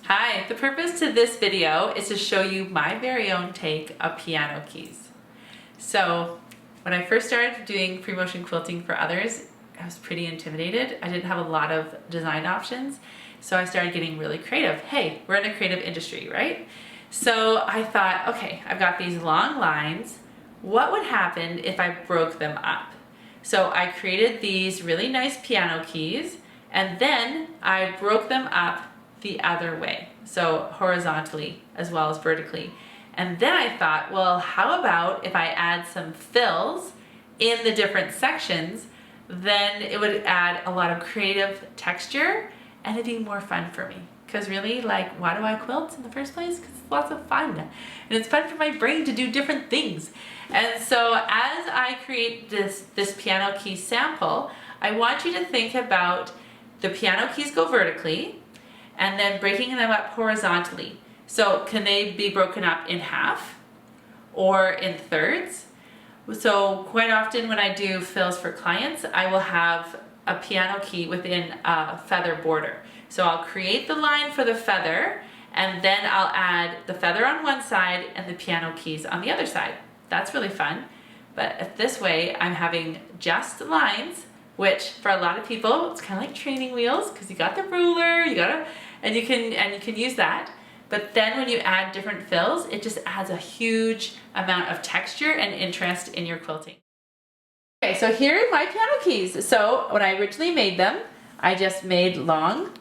Hi, the purpose to this video is to show you my very own take of piano keys. So when I first started doing pre-motion quilting for others, I was pretty intimidated. I didn't have a lot of design options, so I started getting really creative. Hey, we're in a creative industry, right? So I thought, okay, I've got these long lines. What would happen if I broke them up? So I created these really nice piano keys, and then I broke them up the other way, so horizontally as well as vertically. And then I thought, well, how about if I add some fills in the different sections? Then it would add a lot of creative texture and it'd be more fun for me. Because really, like, why do I quilt in the first place? Because it's lots of fun. And it's fun for my brain to do different things. And so as I create this piano key sample, I want you to think about the piano keys go vertically and then breaking them up horizontally. So can they be broken up in half or in thirds? So quite often when I do fills for clients, I will have a piano key within a feather border. So I'll create the line for the feather, and then I'll add the feather on one side and the piano keys on the other side. That's really fun. But this way I'm having just lines, which for a lot of people, it's kind of like training wheels because you got the ruler, and you can use that. But then when you add different fills, it just adds a huge amount of texture and interest in your quilting. Okay, so here are my piano keys. So when I originally made them, I just made long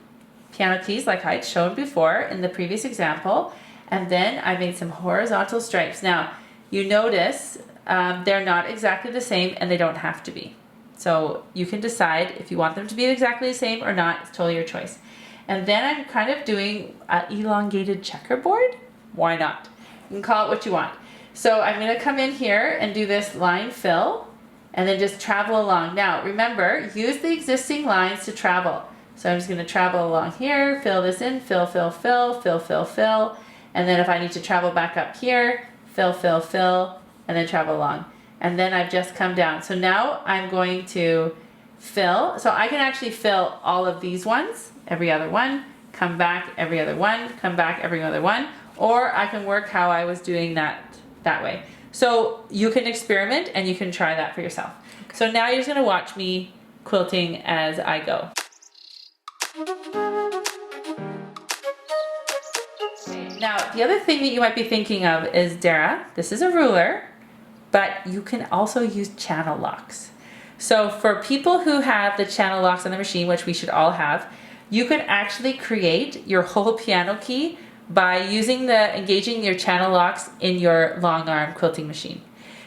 piano keys like I'd shown before in the previous example, and then I made some horizontal stripes. Now, you notice they're not exactly the same, and they don't have to be. So you can decide if you want them to be exactly the same or not. It's totally your choice. And then I'm kind of doing an elongated checkerboard. Why not? You can call it what you want. So I'm going to come in here and do this line fill and then just travel along. Now remember, use the existing lines to travel. So I'm just going to travel along here, fill this in, fill, fill, fill, fill, fill, fill. And then if I need to travel back up here, fill, fill, fill, and then travel along. And then I've just come down. So now I'm going to fill. So I can actually fill all of these ones, every other one, come back every other one, come back every other one, or I can work how I was doing that way. So you can experiment and you can try that for yourself. Okay. So now you're just going to watch me quilting as I go. Now the other thing that you might be thinking of is, Dara, this is a ruler, but you can also use channel locks. So for people who have the channel locks on the machine, which we should all have, you can actually create your whole piano key by engaging your channel locks in your long arm quilting machine.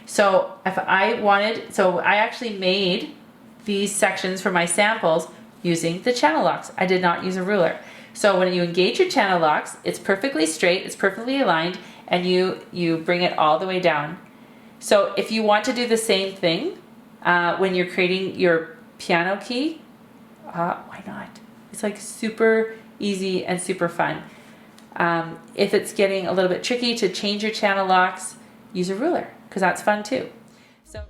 So I actually made these sections for my samples using the channel locks. I did not use a ruler. So when you engage your channel locks, it's perfectly straight, it's perfectly aligned, and you bring it all the way down. So if you want to do the same thing when you're creating your piano key, why not? It's like super easy and super fun. If it's getting a little bit tricky to change your channel locks, use a ruler, because that's fun too. So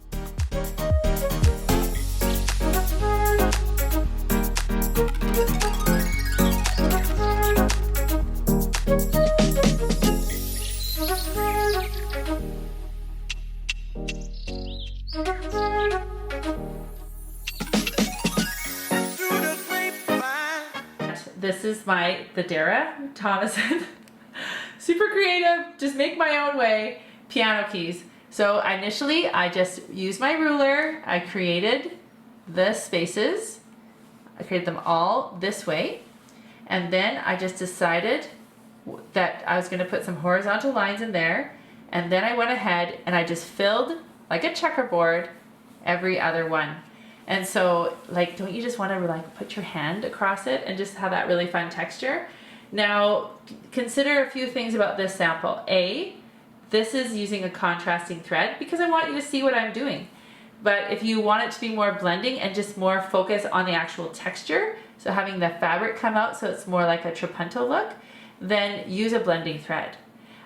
this is the Dara Tomasson, super creative, just make my own way, piano keys. So initially I just used my ruler, I created the spaces, I created them all this way, and then I just decided that I was going to put some horizontal lines in there, and then I went ahead and I just filled, like a checkerboard, every other one. And so, like, don't you just want to like put your hand across it and just have that really fun texture? Now, consider a few things about this sample. This is using a contrasting thread because I want you to see what I'm doing. But if you want it to be more blending and just more focus on the actual texture, so having the fabric come out so it's more like a trapunto look, then use a blending thread.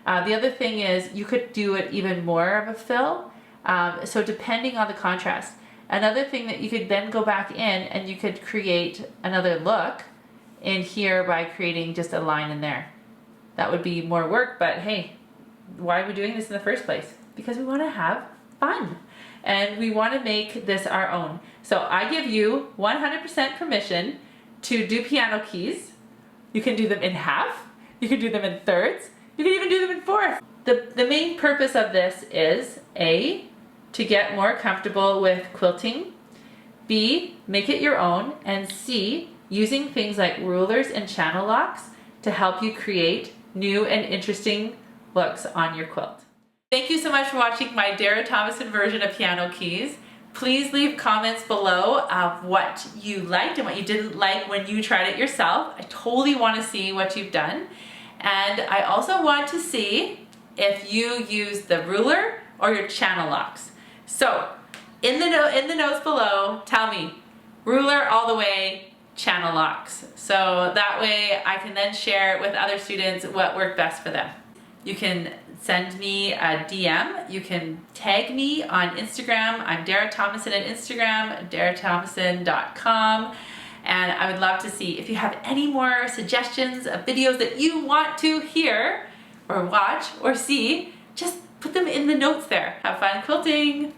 The other thing is you could do it even more of a fill. So depending on the contrast. Another thing that you could then go back in and you could create another look in here by creating just a line in there. That would be more work, but hey, why are we doing this in the first place? Because we want to have fun and we want to make this our own. So I give you 100% permission to do piano keys. You can do them in half, you can do them in thirds, you can even do them in fourths. The main purpose of this is A, to get more comfortable with quilting, B, make it your own, and C, using things like rulers and channel locks to help you create new and interesting looks on your quilt. Thank you so much for watching my Dara Tomasson version of piano keys. Please leave comments below of what you liked and what you didn't like when you tried it yourself. I totally want to see what you've done. And I also want to see if you use the ruler or your channel locks. So in the notes below, tell me, ruler all the way, channel locks. So that way I can then share with other students what worked best for them. You can send me a DM. You can tag me on Instagram. I'm Dara Tomasson on Instagram, daratomasson.com. And I would love to see if you have any more suggestions of videos that you want to hear or watch or see, just put them in the notes there. Have fun quilting.